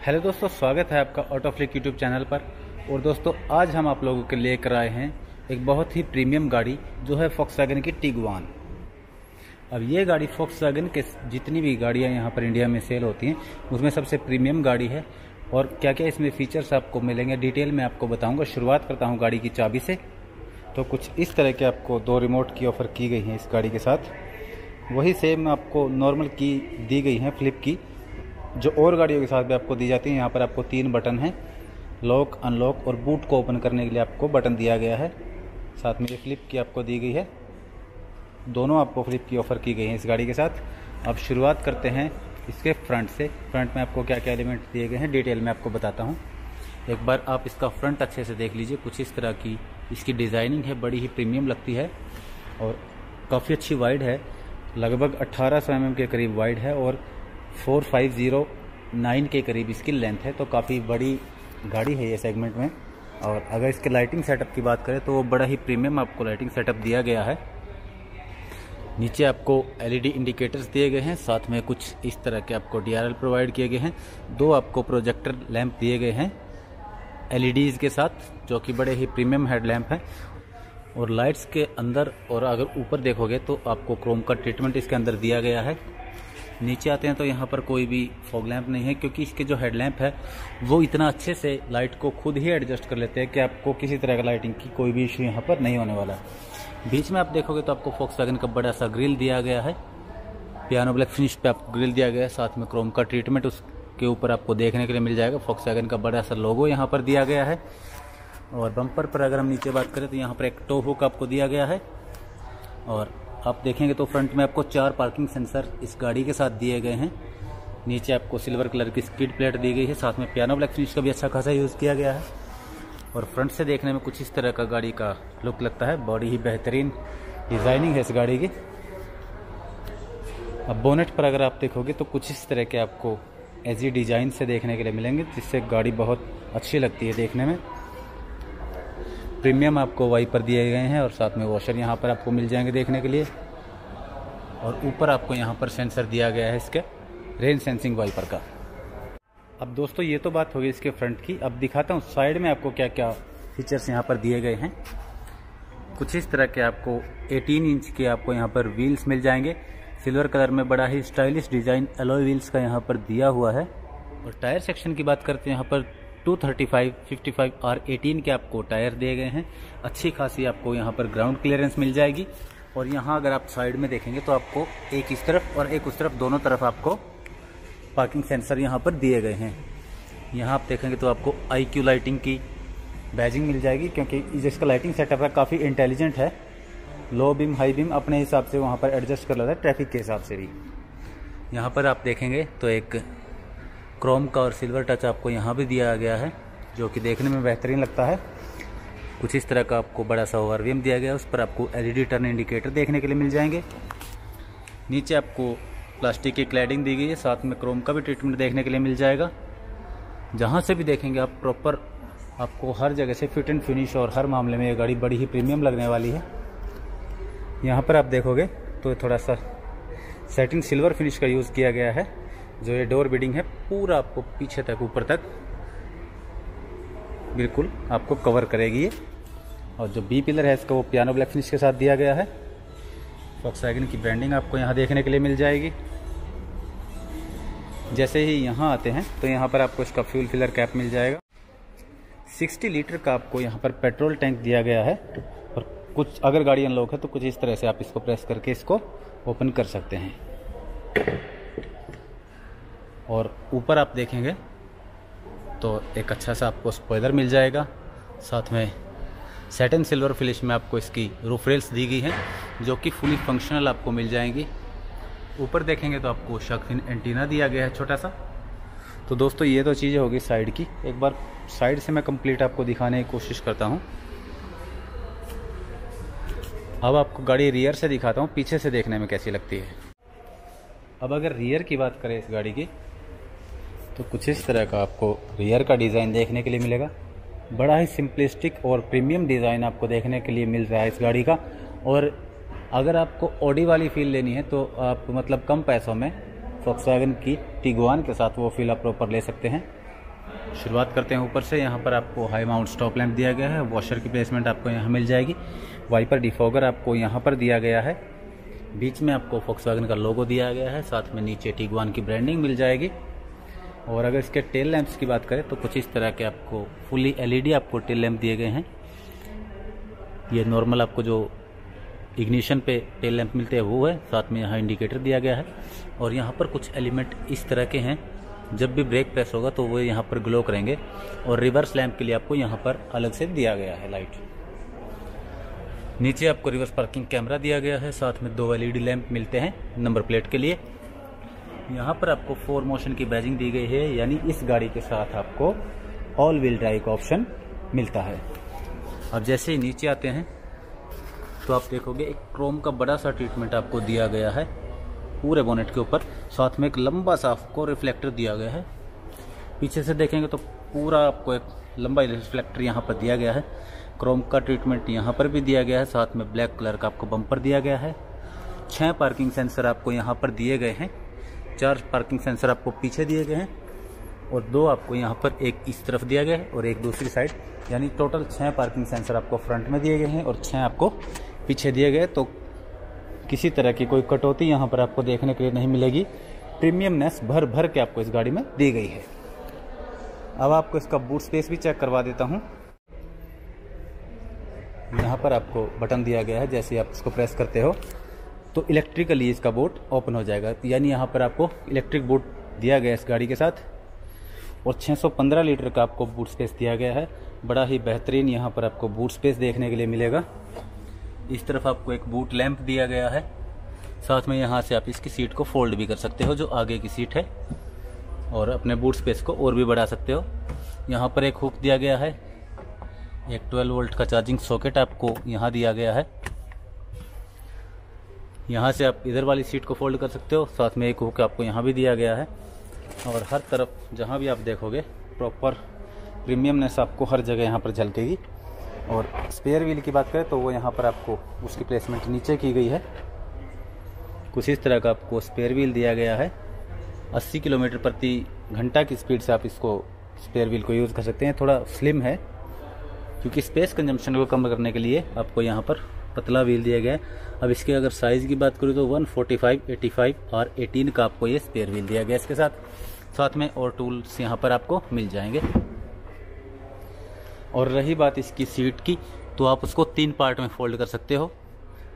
Hello दोस्तों, स्वागत है आपका ऑटोफ्लिक यूट्यूब चैनल पर। और दोस्तों, आज हम आप लोगों के लेकर आए हैं एक बहुत ही प्रीमियम गाड़ी जो है फॉक्सवैगन की टिगुआन। अब ये गाड़ी फॉक्सवैगन के जितनी भी गाड़ियाँ यहाँ पर इंडिया में सेल होती हैं उसमें सबसे प्रीमियम गाड़ी है। और क्या क्या इसमें फीचर्स आपको मिलेंगे डिटेल में आपको बताऊँगा। शुरुआत करता हूँ गाड़ी की चाबी से। तो कुछ इस तरह के आपको 2 रिमोट की ऑफ़र की गई हैं इस गाड़ी के साथ। वही सेम आपको नॉर्मल की दी गई हैं, फ्लिप की, जो और गाड़ियों के साथ भी आपको दी जाती है। यहाँ पर आपको 3 बटन हैं, लॉक, अनलॉक और बूट को ओपन करने के लिए आपको बटन दिया गया है। साथ में ये फ्लिप की आपको दी गई है। दोनों आपको फ्लिप की ऑफ़र की गई हैं इस गाड़ी के साथ। अब शुरुआत करते हैं इसके फ्रंट से। फ्रंट में आपको क्या क्या एलिमेंट दिए गए हैं डिटेल में आपको बताता हूँ। एक बार आप इसका फ्रंट अच्छे से देख लीजिए। कुछ इस तरह की इसकी डिज़ाइनिंग है, बड़ी ही प्रीमियम लगती है और काफ़ी अच्छी वाइड है। लगभग 1800 mm के करीब वाइड है और 4509 के करीब इसकी लेंथ है। तो काफ़ी बड़ी गाड़ी है ये सेगमेंट में। और अगर इसके लाइटिंग सेटअप की बात करें तो वो बड़ा ही प्रीमियम आपको लाइटिंग सेटअप दिया गया है। नीचे आपको LED इंडिकेटर्स दिए गए हैं, साथ में कुछ इस तरह के आपको DRL प्रोवाइड किए गए हैं। 2 आपको प्रोजेक्टर लैंप दिए गए हैं LEDs के साथ, जो कि बड़े ही प्रीमियम हेडलैम्प है। और लाइट्स के अंदर और अगर ऊपर देखोगे तो आपको क्रोम का ट्रीटमेंट इसके अंदर दिया गया है। नीचे आते हैं तो यहाँ पर कोई भी फॉग लैंप नहीं है, क्योंकि इसके जो हेडलैम्प है वो इतना अच्छे से लाइट को खुद ही एडजस्ट कर लेते हैं कि आपको किसी तरह का लाइटिंग की कोई भी इशू यहाँ पर नहीं होने वाला। बीच में आप देखोगे तो आपको फॉक्सवैगन का बड़ा सा ग्रिल दिया गया है। पियानो ब्लैक फिनिश पे आपको ग्रिल दिया गया है, साथ में क्रोम का ट्रीटमेंट उसके ऊपर आपको देखने के लिए मिल जाएगा। फॉक्सवैगन का बड़ा सा लोगो यहाँ पर दिया गया है। और बम्पर पर अगर हम नीचे बात करें तो यहाँ पर एक टो हुक आपको दिया गया है। और आप देखेंगे तो फ्रंट में आपको 4 पार्किंग सेंसर इस गाड़ी के साथ दिए गए हैं। नीचे आपको सिल्वर कलर की स्किड प्लेट दी गई है, साथ में पियानो ब्लैक फिनिश का भी अच्छा खासा यूज़ किया गया है। और फ्रंट से देखने में कुछ इस तरह का गाड़ी का लुक लगता है। बड़ी ही बेहतरीन डिज़ाइनिंग है इस गाड़ी की। अब बोनेट पर अगर आप देखोगे तो कुछ इस तरह के आपको एजी डिज़ाइन से देखने के लिए मिलेंगे, जिससे गाड़ी बहुत अच्छी लगती है देखने में। प्रीमियम आपको वाइपर दिए गए हैं और साथ में वॉशर यहाँ पर आपको मिल जाएंगे देखने के लिए। और ऊपर आपको यहाँ पर सेंसर दिया गया है इसके रेन सेंसिंग वाइपर का। अब दोस्तों, ये तो बात होगी इसके फ्रंट की। अब दिखाता हूँ साइड में आपको क्या क्या फीचर्स यहाँ पर दिए गए हैं। कुछ इस तरह के आपको 18 इंच के आपको यहाँ पर व्हील्स मिल जाएंगे। सिल्वर कलर में बड़ा ही स्टाइलिश डिज़ाइन एलॉय व्हील्स का यहाँ पर दिया हुआ है। और टायर सेक्शन की बात करते हैं, यहाँ पर 235, 55 और 18 के आपको टायर दिए गए हैं। अच्छी खासी आपको यहाँ पर ग्राउंड क्लियरेंस मिल जाएगी। और यहाँ अगर आप साइड में देखेंगे तो आपको एक इस तरफ और एक उस तरफ, दोनों तरफ आपको पार्किंग सेंसर यहाँ पर दिए गए हैं। यहाँ आप देखेंगे तो आपको IQ लाइटिंग की बैजिंग मिल जाएगी, क्योंकि जिसका लाइटिंग सेटअप है काफ़ी इंटेलिजेंट है। लो बीम, हाई बीम अपने हिसाब से वहाँ पर एडजस्ट कर लेता है, ट्रैफिक के हिसाब से भी। यहाँ पर आप देखेंगे तो एक क्रोम का और सिल्वर टच आपको यहाँ भी दिया गया है, जो कि देखने में बेहतरीन लगता है। कुछ इस तरह का आपको बड़ा सा ओवरव्हीम दिया गया है, उस पर आपको LED टर्न इंडिकेटर देखने के लिए मिल जाएंगे। नीचे आपको प्लास्टिक की क्लैडिंग दी गई है, साथ में क्रोम का भी ट्रीटमेंट देखने के लिए मिल जाएगा। जहाँ से भी देखेंगे आप प्रॉपर आपको हर जगह से फिट एंड फिनिश और हर मामले में ये गाड़ी बड़ी ही प्रीमियम लगने वाली है। यहाँ पर आप देखोगे तो थोड़ा सा सेटिंग सिल्वर फिनिश का यूज़ किया गया है। जो ये डोर बीडिंग है पूरा आपको पीछे तक, ऊपर तक बिल्कुल आपको कवर करेगी ये। और जो बी पिलर है इसका वो पियानो ब्लैक फिनिश के साथ दिया गया है। फॉक्सवैगन की ब्रांडिंग आपको यहाँ देखने के लिए मिल जाएगी। जैसे ही यहाँ आते हैं तो यहाँ पर आपको इसका फ्यूल फिलर कैप मिल जाएगा। 60 लीटर का आपको यहाँ पर पेट्रोल टैंक दिया गया है। और कुछ अगर गाड़ी अनलॉक है तो कुछ इस तरह से आप इसको प्रेस करके इसको ओपन कर सकते हैं। और ऊपर आप देखेंगे तो एक अच्छा सा आपको स्पॉइलर मिल जाएगा। साथ में सैटिन सिल्वर फिनिश में आपको इसकी रूफ रेल्स दी गई हैं, जो कि फुली फंक्शनल आपको मिल जाएंगी। ऊपर देखेंगे तो आपको शार्क फिन एंटीना दिया गया है छोटा सा। तो दोस्तों, ये तो चीज़ें होगी साइड की। एक बार साइड से मैं कंप्लीट आपको दिखाने की कोशिश करता हूँ। अब आपको गाड़ी रियर से दिखाता हूँ, पीछे से देखने में कैसी लगती है। अब अगर रियर की बात करें इस गाड़ी की तो कुछ इस तरह का आपको रियर का डिज़ाइन देखने के लिए मिलेगा। बड़ा ही सिंपलिस्टिक और प्रीमियम डिज़ाइन आपको देखने के लिए मिल रहा है इस गाड़ी का। और अगर आपको ऑडी वाली फील लेनी है तो आप मतलब कम पैसों में फॉक्सवैगन की टिगुआन के साथ वो फील आप प्रॉपर ले सकते हैं। शुरुआत करते हैं ऊपर से। यहाँ पर आपको हाई माउंट स्टॉप लैंप दिया गया है, वॉशर की प्लेसमेंट आपको यहाँ मिल जाएगी, वाइपर डिफॉगर आपको यहाँ पर दिया गया है, बीच में आपको फोक्सवैगन का लोगो दिया गया है, साथ में नीचे टिगुआन की ब्रांडिंग मिल जाएगी। और अगर इसके टेल लैंप्स की बात करें तो कुछ इस तरह के आपको फुली एलईडी आपको टेल लैंप दिए गए हैं। ये नॉर्मल आपको जो इग्निशन पे टेल लैंप मिलते हैं वो है, साथ में यहाँ इंडिकेटर दिया गया है। और यहाँ पर कुछ एलिमेंट इस तरह के हैं, जब भी ब्रेक प्रेस होगा तो वो यहाँ पर ग्लो करेंगे। और रिवर्स लैंप के लिए आपको यहाँ पर अलग से दिया गया है लाइट। नीचे आपको रिवर्स पार्किंग कैमरा दिया गया है, साथ में 2 एलईडी लैंप मिलते हैं नंबर प्लेट के लिए। यहाँ पर आपको 4 मोशन की बैजिंग दी गई है, यानी इस गाड़ी के साथ आपको ऑल व्हील ड्राइव का ऑप्शन मिलता है। अब जैसे ही नीचे आते हैं तो आप देखोगे एक क्रोम का बड़ा सा ट्रीटमेंट आपको दिया गया है पूरे बोनेट के ऊपर, साथ में एक लंबा सा आपको रिफ्लेक्टर दिया गया है। पीछे से देखेंगे तो पूरा आपको एक लंबा रिफ्लेक्टर यहाँ पर दिया गया है। क्रोम का ट्रीटमेंट यहाँ पर भी दिया गया है, साथ में ब्लैक कलर का आपको बम्पर दिया गया है। 6 पार्किंग सेंसर आपको यहाँ पर दिए गए हैं, 4 पार्किंग सेंसर आपको पीछे दिए गए हैं और 2 आपको यहाँ पर एक इस तरफ दिया गया है और एक दूसरी साइड, यानी टोटल 6 पार्किंग सेंसर आपको फ्रंट में दिए गए हैं और 6 आपको पीछे दिए गए। तो किसी तरह की कोई कटौती यहाँ पर आपको देखने के लिए नहीं मिलेगी। प्रीमियमनेस भर भर के आपको इस गाड़ी में दी गई है। अब आपको इसका बूट स्पेस भी चेक करवा देता हूँ। यहाँ पर आपको बटन दिया गया है, जैसे आप इसको प्रेस करते हो तो इलेक्ट्रिकली इसका बूट ओपन हो जाएगा, यानी यहाँ पर आपको इलेक्ट्रिक बूट दिया गया है इस गाड़ी के साथ। और 615 लीटर का आपको बूट स्पेस दिया गया है। बड़ा ही बेहतरीन यहाँ पर आपको बूट स्पेस देखने के लिए मिलेगा। इस तरफ आपको एक बूट लैंप दिया गया है, साथ में यहाँ से आप इसकी सीट को फोल्ड भी कर सकते हो, जो आगे की सीट है, और अपने बूट स्पेस को और भी बढ़ा सकते हो। यहाँ पर एक हुक दिया गया है, एक 12 वोल्ट का चार्जिंग सॉकेट आपको यहाँ दिया गया है। यहाँ से आप इधर वाली सीट को फोल्ड कर सकते हो, साथ में एक हुक आपको यहाँ भी दिया गया है। और हर तरफ जहाँ भी आप देखोगे प्रॉपर प्रीमियमनेस आपको हर जगह यहाँ पर झलकेगी। और स्पेयर व्हील की बात करें तो वो यहाँ पर आपको उसकी प्लेसमेंट नीचे की गई है। कुछ इस तरह का आपको स्पेयर व्हील दिया गया है। 80 किलोमीटर प्रति घंटा की स्पीड से आप इसको स्पेयर व्हील को यूज़ कर सकते हैं। थोड़ा स्लिम है क्योंकि स्पेस कंजम्पशन को कम करने के लिए आपको यहाँ पर पतला व्हील दिया गया है। अब इसके अगर साइज़ की बात करूँ तो 145, 85 और 18 का आपको ये स्पेयर व्हील दिया गया इसके साथ में और टूल्स यहाँ पर आपको मिल जाएंगे। और रही बात इसकी सीट की, तो आप उसको 3 पार्ट में फोल्ड कर सकते हो,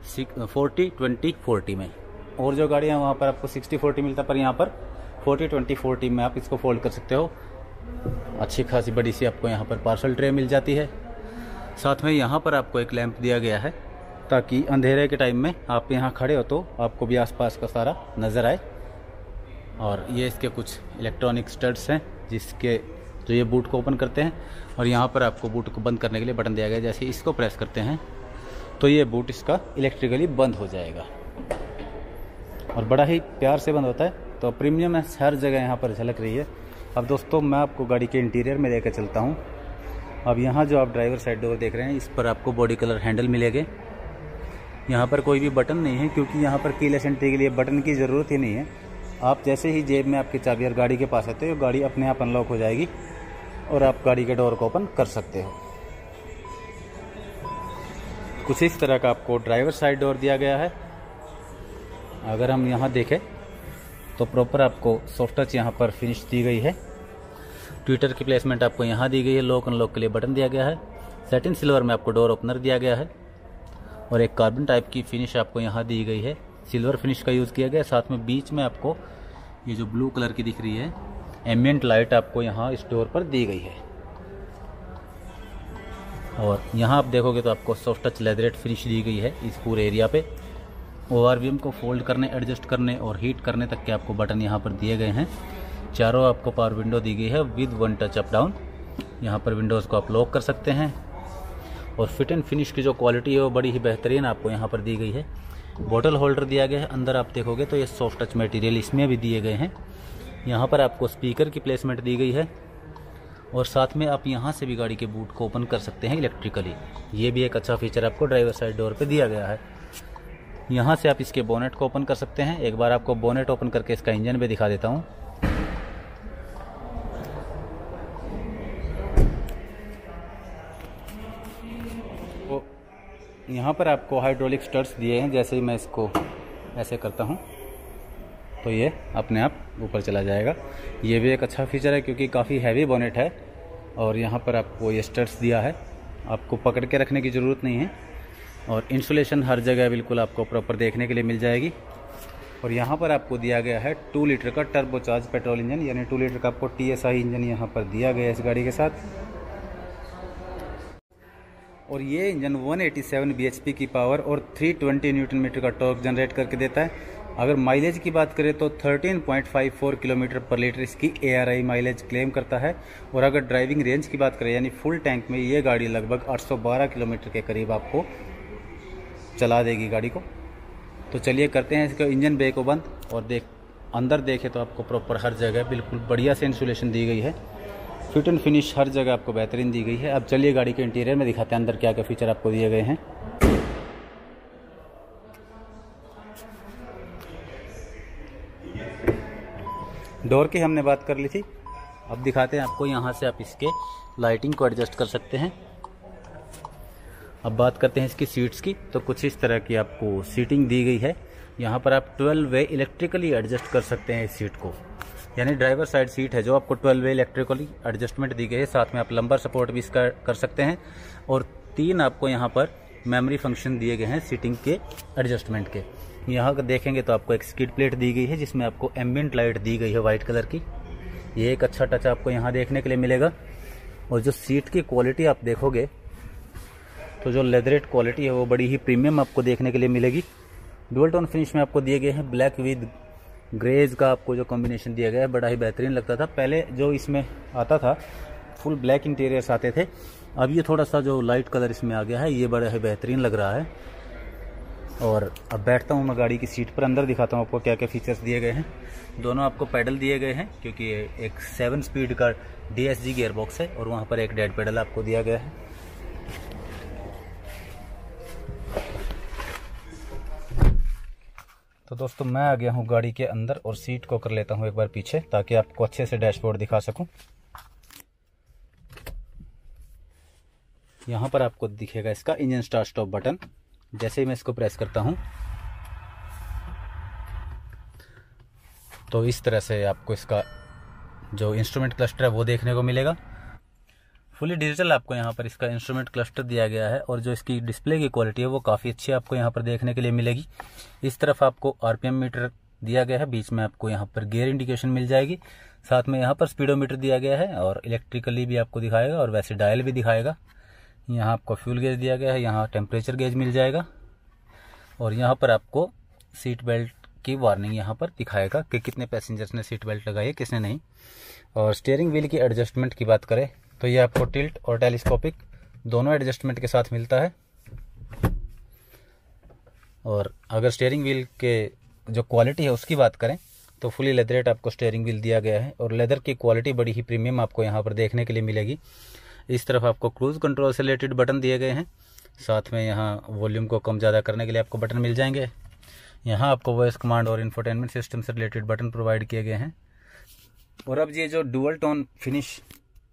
40, 20, 40 में। और जो गाड़ियाँ वहाँ पर आपको 60, 40 मिलता, पर यहाँ पर 40, 20, 40 में आप इसको फोल्ड कर सकते हो। अच्छी खासी बड़ी सी आपको यहाँ पर पार्सल ट्रे मिल जाती है। साथ में यहाँ पर आपको एक लैंप दिया गया है ताकि अंधेरे के टाइम में आप यहाँ खड़े हो तो आपको भी आसपास का सारा नज़र आए। और ये इसके कुछ इलेक्ट्रॉनिक स्टड्स हैं जिसके जो ये बूट को ओपन करते हैं। और यहाँ पर आपको बूट को बंद करने के लिए बटन दिया गया है, जैसे इसको प्रेस करते हैं तो ये बूट इसका इलेक्ट्रिकली बंद हो जाएगा और बड़ा ही प्यार से बंद होता है। तो प्रीमियम हर जगह यहाँ पर झलक रही है। अब दोस्तों मैं आपको गाड़ी के इंटीरियर में लेकर चलता हूँ। अब यहाँ जो आप ड्राइवर साइड डोर देख रहे हैं, इस पर आपको बॉडी कलर हैंडल मिलेंगे। यहाँ पर कोई भी बटन नहीं है क्योंकि यहाँ पर कीलेस एंट्री के लिए बटन की ज़रूरत ही नहीं है। आप जैसे ही जेब में आपकी चाबी और गाड़ी के पास आते हो, गाड़ी अपने आप अनलॉक हो जाएगी और आप गाड़ी के डोर को ओपन कर सकते हो। कुछ इस तरह का आपको ड्राइवर साइड डोर दिया गया है। अगर हम यहाँ देखें तो प्रॉपर आपको सॉफ्ट टच यहाँ पर फिनिश दी गई है। ट्विटर की प्लेसमेंट आपको यहाँ दी गई है। लॉक अनलॉक के लिए बटन दिया गया है। सैटिन सिल्वर में आपको डोर ओपनर दिया गया है और एक कार्बन टाइप की फिनिश आपको यहाँ दी गई है। सिल्वर फिनिश का यूज़ किया गया। साथ में बीच में आपको ये जो ब्लू कलर की दिख रही है एम्बिएंट लाइट आपको यहाँ इस डोर पर दी गई है। और यहाँ आप देखोगे तो आपको सॉफ्ट टच लेदरेट फिनिश दी गई है इस पूरे एरिया पे। ORVM को फोल्ड करने, एडजस्ट करने और हीट करने तक के आपको बटन यहाँ पर दिए गए हैं। चारों आपको पावर विंडो दी गई है विद 1 टच अप डाउन। यहाँ पर विंडोज़ को आप लॉक कर सकते हैं। और फिट एंड फिनिश की जो क्वालिटी है वो बड़ी ही बेहतरीन आपको यहाँ पर दी गई है। बॉटल होल्डर दिया गया है। अंदर आप देखोगे तो ये सॉफ्ट टच मटेरियल इसमें भी दिए गए हैं। यहाँ पर आपको स्पीकर की प्लेसमेंट दी गई है और साथ में आप यहाँ से भी गाड़ी के बूट को ओपन कर सकते हैं इलेक्ट्रिकली। ये भी एक अच्छा फीचर आपको ड्राइवर साइड डोर पे दिया गया है। यहाँ से आप इसके बोनेट को ओपन कर सकते हैं। एक बार आपको बोनेट ओपन करके इसका इंजन भी दिखा देता हूँ। यहाँ पर आपको हाइड्रोलिक स्टड्स दिए हैं। जैसे ही मैं इसको ऐसे करता हूँ तो ये अपने आप ऊपर चला जाएगा। ये भी एक अच्छा फीचर है क्योंकि काफ़ी हैवी बोनेट है और यहाँ पर आपको ये स्टड्स दिया है, आपको पकड़ के रखने की ज़रूरत नहीं है। और इंसुलेशन हर जगह बिल्कुल आपको प्रॉपर देखने के लिए मिल जाएगी। और यहाँ पर आपको दिया गया है 2 लीटर का टर्बोचार्ज पेट्रोल इंजन, यानी 2 लीटर का आपको TSI इंजन यहाँ पर दिया गया है इस गाड़ी के साथ। और ये इंजन 187 bhp की पावर और 320 न्यूटन मीटर का टॉर्क जनरेट करके देता है। अगर माइलेज की बात करें तो 13.54 किलोमीटर पर लीटर इसकी ARI माइलेज क्लेम करता है। और अगर ड्राइविंग रेंज की बात करें यानी फुल टैंक में ये गाड़ी लगभग 812 किलोमीटर के करीब आपको चला देगी गाड़ी को। तो चलिए करते हैं इसका इंजन बे को बंद और अंदर देखें तो आपको प्रॉपर हर जगह बिल्कुल बढ़िया से इंसुलेशन दी गई है। फिट एंड फिनिश हर जगह आपको बेहतरीन दी गई है। अब चलिए गाड़ी के इंटीरियर में दिखाते हैं अंदर क्या क्या फीचर आपको दिए गए हैं। डोर की हमने बात कर ली थी, अब दिखाते हैं आपको। यहाँ से आप इसके लाइटिंग को एडजस्ट कर सकते हैं। अब बात करते हैं इसकी सीट्स की, तो कुछ इस तरह की आपको सीटिंग दी गई है। यहाँ पर आप 12 वे इलेक्ट्रिकली एडजस्ट कर सकते हैं इस सीट को, यानी ड्राइवर साइड सीट है जो आपको 12 वे इलेक्ट्रिकली एडजस्टमेंट दी गई है। साथ में आप लंबर सपोर्ट भी इसका कर सकते हैं। और 3 आपको यहाँ पर मेमोरी फंक्शन दिए गए हैं सीटिंग के एडजस्टमेंट के। यहाँ का देखेंगे तो आपको एक स्किड प्लेट दी गई है जिसमें आपको एम्बिएंट लाइट दी गई है वाइट कलर की। ये एक अच्छा टच आपको यहाँ देखने के लिए मिलेगा। और जो सीट की क्वालिटी आप देखोगे तो जो लेदरेट क्वालिटी है वो बड़ी ही प्रीमियम आपको देखने के लिए मिलेगी। डुअल टोन फिनिश में आपको दिए गए हैं ब्लैक विद ग्रेज का आपको जो कॉम्बिनेशन दिया गया है बड़ा ही बेहतरीन लगता था। पहले जो इसमें आता था फुल ब्लैक इंटीरियर्स आते थे, अब ये थोड़ा सा जो लाइट कलर इसमें आ गया है ये बड़ा ही बेहतरीन लग रहा है। और अब बैठता हूँ मैं गाड़ी की सीट पर, अंदर दिखाता हूँ आपको क्या क्या फीचर्स दिए गए हैं। दोनों आपको पैडल दिए गए हैं क्योंकि एक 7 स्पीड का DSG गियर बॉक्स है और वहाँ पर एक डेड पैडल आपको दिया गया है। तो दोस्तों मैं आ गया हूँ गाड़ी के अंदर और सीट को कर लेता हूँ एक बार पीछे ताकि आपको अच्छे से डैशबोर्ड दिखा सकूं। यहाँ पर आपको दिखेगा इसका इंजन स्टार्ट स्टॉप बटन। जैसे ही मैं इसको प्रेस करता हूँ तो इस तरह से आपको इसका जो इंस्ट्रूमेंट क्लस्टर है वो देखने को मिलेगा। फुली डिजिटल आपको यहाँ पर इसका इंस्ट्रूमेंट क्लस्टर दिया गया है और जो इसकी डिस्प्ले की क्वालिटी है वो काफ़ी अच्छी आपको यहाँ पर देखने के लिए मिलेगी। इस तरफ आपको RPM मीटर दिया गया है, बीच में आपको यहाँ पर गियर इंडिकेशन मिल जाएगी। साथ में यहाँ पर स्पीडोमीटर दिया गया है और इलेक्ट्रिकली भी आपको दिखाएगा और वैसे डायल भी दिखाएगा। यहाँ आपको फ्यूल गेज दिया गया है, यहाँ टेम्परेचर गेज मिल जाएगा और यहाँ पर आपको सीट बेल्ट की वार्निंग यहाँ पर दिखाएगा कि कितने पैसेंजर्स ने सीट बेल्ट लगाई है किसने नहीं। और स्टीयरिंग व्हील की एडजस्टमेंट की बात करें तो ये आपको टिल्ट और टेलीस्कोपिक दोनों एडजस्टमेंट के साथ मिलता है। और अगर स्टीयरिंग व्हील के जो क्वालिटी है उसकी बात करें तो फुली लेदरेट आपको स्टीयरिंग व्हील दिया गया है और लेदर की क्वालिटी बड़ी ही प्रीमियम आपको यहाँ पर देखने के लिए मिलेगी। इस तरफ आपको क्रूज कंट्रोल से रिलेटेड बटन दिए गए हैं, साथ में यहाँ वॉल्यूम को कम ज़्यादा करने के लिए आपको बटन मिल जाएंगे। यहाँ आपको वॉइस कमांड और इंफोटेनमेंट सिस्टम से रिलेटेड बटन प्रोवाइड किए गए हैं। और अब ये जो डुअल टोन फिनिश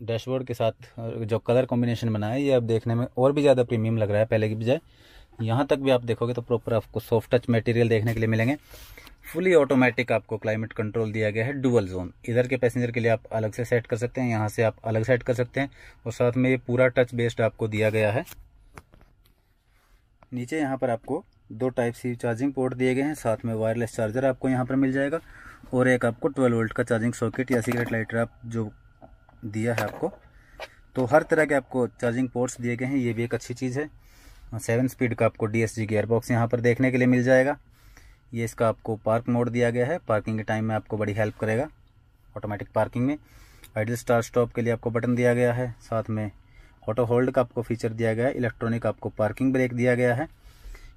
डैशबोर्ड के साथ जो कलर कॉम्बिनेशन बना है ये अब देखने में और भी ज़्यादा प्रीमियम लग रहा है पहले की बजाय। यहाँ तक भी आप देखोगे तो प्रॉपर आपको सॉफ्ट टच मटेरियल देखने के लिए मिलेंगे। फुली ऑटोमेटिक आपको क्लाइमेट कंट्रोल दिया गया है डुअल जोन। इधर के पैसेंजर के लिए आप अलग से सेट कर सकते हैं, यहाँ से आप अलग सेट कर सकते हैं और साथ में ये पूरा टच बेस्ड आपको दिया गया है। नीचे यहाँ पर आपको 2 टाइप सी चार्जिंग पोर्ट दिए गए हैं, साथ में वायरलेस चार्जर आपको यहाँ पर मिल जाएगा और एक आपको 12 वोल्ट का चार्जिंग सॉकेट या सिगरेट लाइटर आप जो दिया है आपको। तो हर तरह के आपको चार्जिंग पोर्ट्स दिए गए हैं, ये भी एक अच्छी चीज़ है। 7 स्पीड का आपको DSG गियर बॉक्स यहाँ पर देखने के लिए मिल जाएगा। ये इसका आपको पार्क मोड दिया गया है, पार्किंग के टाइम में आपको बड़ी हेल्प करेगा ऑटोमेटिक पार्किंग में। आइडल स्टार्ट स्टॉप के लिए आपको बटन दिया गया है, साथ में ऑटो होल्ड का आपको फीचर दिया गया है। इलेक्ट्रॉनिक आपको पार्किंग ब्रेक दिया गया है।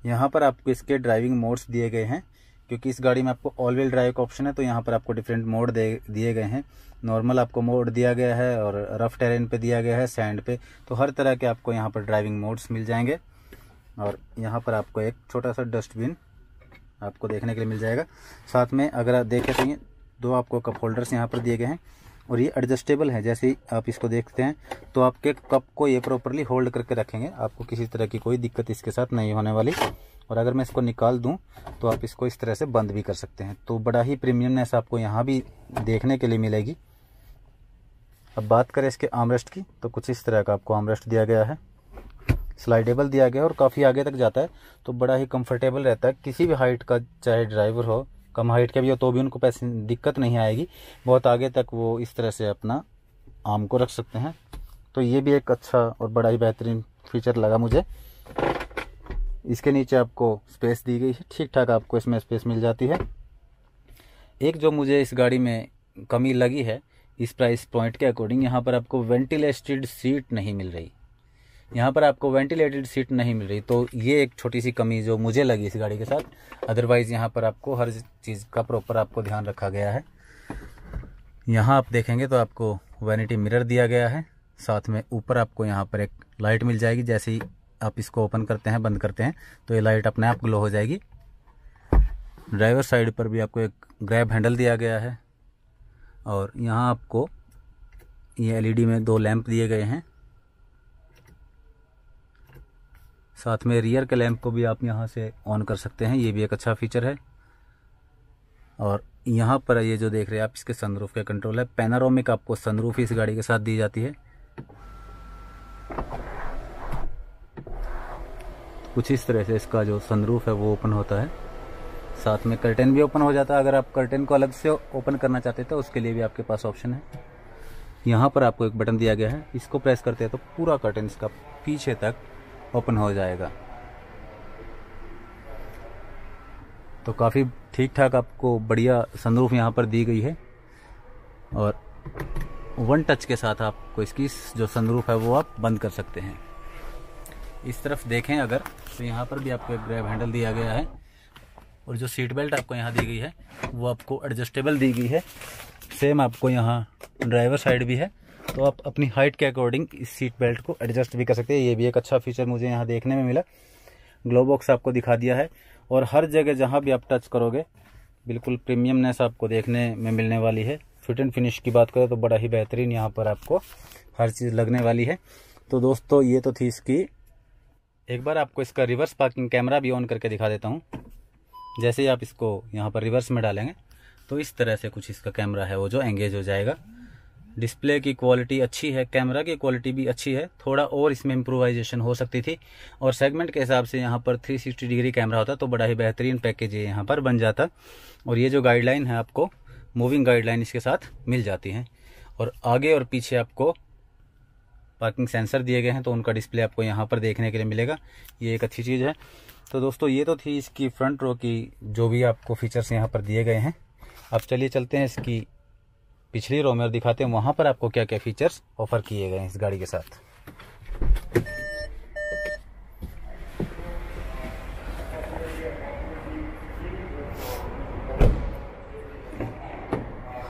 यहाँ पर आपको इसके ड्राइविंग मोड्स दिए गए हैं क्योंकि इस गाड़ी में आपको ऑल व्हील ड्राइव का ऑप्शन है, तो यहाँ पर आपको डिफरेंट मोड दिए गए हैं। नॉर्मल आपको मोड दिया गया है और रफ टेरेन पे दिया गया है, सैंड पे, तो हर तरह के आपको यहाँ पर ड्राइविंग मोड्स मिल जाएंगे। और यहाँ पर आपको एक छोटा सा डस्टबिन आपको देखने के लिए मिल जाएगा। साथ में अगर आप देखें तो ये 2 आपको कप होल्डर्स यहाँ पर दिए गए हैं और ये एडजस्टेबल है। जैसे ही आप इसको देखते हैं तो आपके कप को ये प्रॉपरली होल्ड करके रखेंगे, आपको किसी तरह की कोई दिक्कत इसके साथ नहीं होने वाली। और अगर मैं इसको निकाल दूं तो आप इसको इस तरह से बंद भी कर सकते हैं। तो बड़ा ही प्रीमियमनेस आपको यहाँ भी देखने के लिए मिलेगी। अब बात करें इसके आर्मरेस्ट की, तो कुछ इस तरह का आपको आर्मरेस्ट दिया गया है, स्लाइडेबल दिया गया है और काफ़ी आगे तक जाता है, तो बड़ा ही कंफर्टेबल रहता है। किसी भी हाइट का चाहे ड्राइवर हो, कम हाइट के भी हो तो भी उनको दिक्कत नहीं आएगी, बहुत आगे तक वो इस तरह से अपना आर्म को रख सकते हैं। तो ये भी एक अच्छा और बड़ा ही बेहतरीन फीचर लगा मुझे। इसके नीचे आपको स्पेस दी गई है, ठीक ठाक आपको इसमें स्पेस मिल जाती है। एक जो मुझे इस गाड़ी में कमी लगी है इस प्राइस पॉइंट के अकॉर्डिंग, यहाँ पर आपको वेंटिलेटेड सीट नहीं मिल रही, यहाँ पर आपको वेंटिलेटेड सीट नहीं मिल रही। तो ये एक छोटी सी कमी जो मुझे लगी इस गाड़ी के साथ। अदरवाइज़ यहाँ पर आपको हर चीज़ का प्रॉपर आपको ध्यान रखा गया है। यहाँ आप देखेंगे तो आपको वैनिटी मिरर दिया गया है, साथ में ऊपर आपको यहाँ पर एक लाइट मिल जाएगी। जैसे ही आप इसको ओपन करते हैं बंद करते हैं तो ये लाइट अपने आप ग्लो हो जाएगी। ड्राइवर साइड पर भी आपको एक ग्रैब हैंडल दिया गया है और यहाँ आपको ये एलईडी में 2 लैंप दिए गए हैं। साथ में रियर के लैंप को भी आप यहाँ से ऑन कर सकते हैं, ये भी एक अच्छा फीचर है। और यहाँ पर ये जो देख रहे हैं आप, इसके सनरूफ का कंट्रोल है। पैनारोमिक आपको सनरूफ इस गाड़ी के साथ दी जाती है। कुछ इस तरह से इसका जो सनरूफ है वो ओपन होता है, साथ में कर्टेन भी ओपन हो जाता है। अगर आप कर्टेन को अलग से ओपन करना चाहते हैं तो उसके लिए भी आपके पास ऑप्शन है। यहाँ पर आपको एक बटन दिया गया है, इसको प्रेस करते हैं तो पूरा कर्टेन इसका पीछे तक ओपन हो जाएगा। तो काफ़ी ठीक ठाक आपको बढ़िया सनरूफ यहाँ पर दी गई है और 1 टच के साथ आपको इसकी जो सनरूफ है वो आप बंद कर सकते हैं। इस तरफ देखें अगर तो यहाँ पर भी आपको एक ग्रैब हैंडल दिया गया है और जो सीट बेल्ट आपको यहाँ दी गई है वो आपको एडजस्टेबल दी गई है। सेम आपको यहाँ ड्राइवर साइड भी है, तो आप अपनी हाइट के अकॉर्डिंग इस सीट बेल्ट को एडजस्ट भी कर सकते हैं। ये भी एक अच्छा फीचर मुझे यहाँ देखने में मिला। ग्लो बॉक्स आपको दिखा दिया है और हर जगह जहाँ भी आप टच करोगे बिल्कुल प्रीमियमनेस आपको देखने में मिलने वाली है। फिट एंड फिनिश की बात करें तो बड़ा ही बेहतरीन यहाँ पर आपको हर चीज़ लगने वाली है। तो दोस्तों ये तो थी इसकी, एक बार आपको इसका रिवर्स पार्किंग कैमरा भी ऑन करके दिखा देता हूँ। जैसे ही आप इसको यहाँ पर रिवर्स में डालेंगे तो इस तरह से कुछ इसका कैमरा है वो जो एंगेज हो जाएगा। डिस्प्ले की क्वालिटी अच्छी है, कैमरा की क्वालिटी भी अच्छी है, थोड़ा और इसमें इम्प्रोवाइजेशन हो सकती थी। और सेगमेंट के हिसाब से यहाँ पर 360 डिग्री कैमरा होता तो बड़ा ही बेहतरीन पैकेज ये यहाँ पर बन जाता। और ये जो गाइडलाइन है आपको मूविंग गाइडलाइन इसके साथ मिल जाती हैं। और आगे और पीछे आपको पार्किंग सेंसर दिए गए हैं तो उनका डिस्प्ले आपको यहाँ पर देखने के लिए मिलेगा, ये एक अच्छी चीज़ है। तो दोस्तों ये तो थी इसकी फ्रंट रो की जो भी आपको फीचर्स यहाँ पर दिए गए हैं। अब चलिए चलते हैं इसकी पिछली रो में और दिखाते हैं वहाँ पर आपको क्या क्या फीचर्स ऑफर किए गए हैं इस गाड़ी के साथ।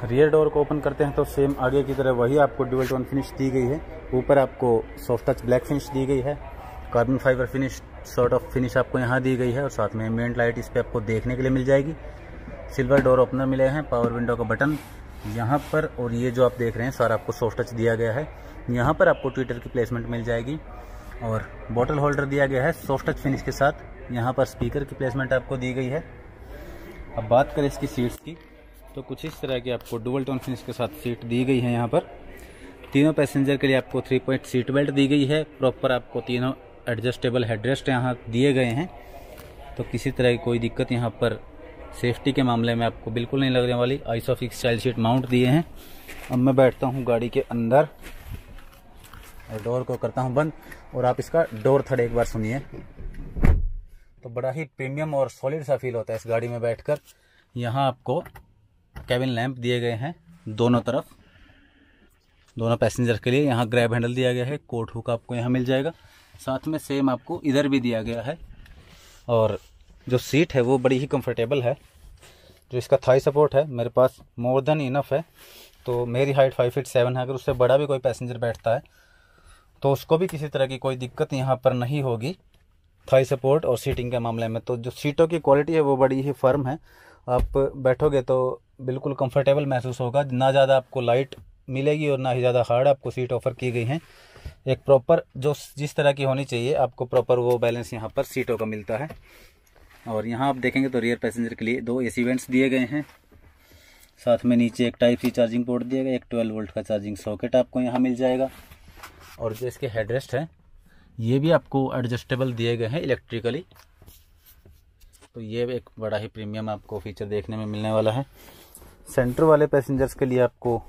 रियर डोर को ओपन करते हैं तो सेम आगे की तरह वही आपको ड्यूल टोन फिनिश दी गई है। ऊपर आपको सॉफ्ट टच ब्लैक फिनिश दी गई है, carbon fibre finish sort of finish आपको यहाँ दी गई है और साथ में एम्बिएंट लाइट इस पर आपको देखने के लिए मिल जाएगी। सिल्वर डोर ओपनर मिले हैं, पावर विंडो का बटन यहाँ पर, और ये जो आप देख रहे हैं सारा आपको सॉफ्ट टच दिया गया है। यहाँ पर आपको ट्विटर की प्लेसमेंट मिल जाएगी और बॉटल होल्डर दिया गया है सॉफ्ट टच फिनिश के साथ। यहाँ पर स्पीकर की प्लेसमेंट आपको दी गई है। अब बात करें इसकी सीट्स की तो कुछ इस तरह की आपको डुअल टोन फिनिश के साथ सीट दी गई है। यहाँ पर तीनों पैसेंजर के लिए आपको 3 पॉइंट सीट बेल्ट दी गई है। प्रॉपर आपको तीनों एडजस्टेबल हेडरेस्ट यहाँ दिए गए हैं, तो किसी तरह की कोई दिक्कत यहाँ पर सेफ्टी के मामले में आपको बिल्कुल नहीं लगने वाली। आइसोफिक्स चाइल्ड सीट माउंट दिए हैं। अब मैं बैठता हूँ गाड़ी के अंदर और डोर को करता हूँ बंद और आप इसका डोर थड एक बार सुनिए तो बड़ा ही प्रीमियम और सॉलिड सा फील होता है इस गाड़ी में बैठकर। यहाँ आपको केबिन लैंप दिए गए हैं दोनों तरफ, दोनों पैसेंजर के लिए। यहाँ ग्रैब हैंडल दिया गया है, कोट हुक आपको यहाँ मिल जाएगा, साथ में सेम आपको इधर भी दिया गया है। और जो सीट है वो बड़ी ही कंफर्टेबल है। जो इसका थाई सपोर्ट है मेरे पास मोर देन इनफ है, तो मेरी हाइट 5 फीट 7 है। अगर उससे बड़ा भी कोई पैसेंजर बैठता है तो उसको भी किसी तरह की कोई दिक्कत यहाँ पर नहीं होगी थाई सपोर्ट और सीटिंग के मामले में। तो जो सीटों की क्वालिटी है वो बड़ी ही फर्म है, आप बैठोगे तो बिल्कुल कंफर्टेबल महसूस होगा। ना ज़्यादा आपको लाइट मिलेगी और ना ही ज़्यादा हार्ड आपको सीट ऑफ़र की गई हैं। एक प्रॉपर जो जिस तरह की होनी चाहिए आपको प्रॉपर वो बैलेंस यहाँ पर सीटों का मिलता है। और यहाँ आप देखेंगे तो रियर पैसेंजर के लिए 2 AC वेंट्स दिए गए हैं। साथ में नीचे एक टाइप सी चार्जिंग पोर्ट दिया गया, एक 12 वोल्ट का चार्जिंग सॉकेट आपको यहाँ मिल जाएगा। और जो इसके हेडरेस्ट है ये भी आपको एडजस्टेबल दिए गए हैं इलेक्ट्रिकली, तो ये एक बड़ा ही प्रीमियम आपको फीचर देखने में मिलने वाला है। सेंटर वाले पैसेंजर्स के लिए आपको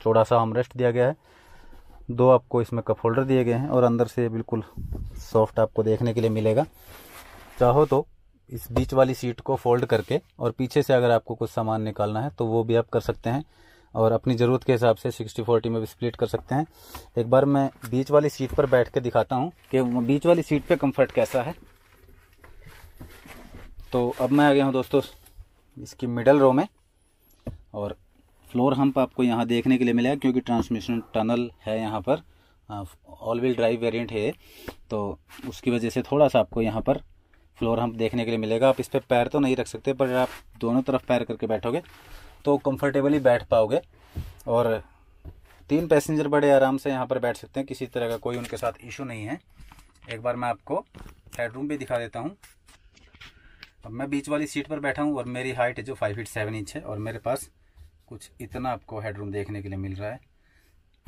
चौड़ा सा आर्मरेस्ट दिया गया है, 2 आपको इसमें कप होल्डर दिए गए हैं और अंदर से बिल्कुल सॉफ्ट आपको देखने के लिए मिलेगा। चाहो तो इस बीच वाली सीट को फोल्ड करके और पीछे से अगर आपको कुछ सामान निकालना है तो वो भी आप कर सकते हैं और अपनी ज़रूरत के हिसाब से 60-40 में भी स्प्लिट कर सकते हैं। एक बार मैं बीच वाली सीट पर बैठ के दिखाता हूँ कि बीच वाली सीट पे कंफर्ट कैसा है। तो अब मैं आ गया हूँ दोस्तों इसकी मिडल रो में, और फ्लोर हम्प आपको यहाँ देखने के लिए मिलेगा क्योंकि ट्रांसमिशन टनल है यहाँ पर, ऑल व्हील ड्राइव वेरिएंट है, तो उसकी वजह से थोड़ा सा आपको यहाँ पर फ्लोर हम्प देखने के लिए मिलेगा। आप इस पर पैर तो नहीं रख सकते, पर आप दोनों तरफ पैर करके बैठोगे तो कंफर्टेबली बैठ पाओगे। और 3 पैसेंजर बड़े आराम से यहाँ पर बैठ सकते हैं, किसी तरह का कोई उनके साथ इशू नहीं है। एक बार मैं आपको हेडरूम भी दिखा देता हूँ। अब मैं बीच वाली सीट पर बैठा हूँ और मेरी हाइट जो 5 फीट 7 इंच है और मेरे पास कुछ इतना आपको हेडरूम देखने के लिए मिल रहा है।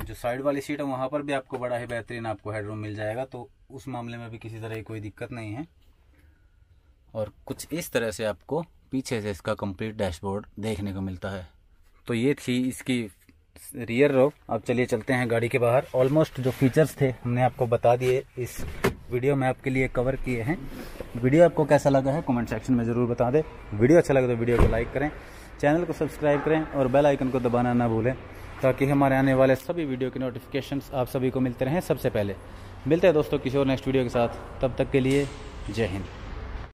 जो साइड वाली सीट है वहाँ पर भी आपको बड़ा ही बेहतरीन आपको हेडरूम मिल जाएगा, तो उस मामले में भी किसी तरह की कोई दिक्कत नहीं है। और कुछ इस तरह से आपको पीछे से इसका कंप्लीट डैशबोर्ड देखने को मिलता है। तो ये थी इसकी रियर रो। अब चलिए चलते हैं गाड़ी के बाहर। ऑलमोस्ट जो फीचर्स थे हमने आपको बता दिए, इस वीडियो में आपके लिए कवर किए हैं। वीडियो आपको कैसा लगा है कमेंट सेक्शन में ज़रूर बता दें। वीडियो अच्छा लगे तो वीडियो को लाइक करें, चैनल को सब्सक्राइब करें और बेल आइकन को दबाना ना भूलें, ताकि हमारे आने वाले सभी वीडियो के नोटिफिकेशंस आप सभी को मिलते रहें सबसे पहले। मिलते हैं दोस्तों किसी और नेक्स्ट वीडियो के साथ, तब तक के लिए जय हिंद।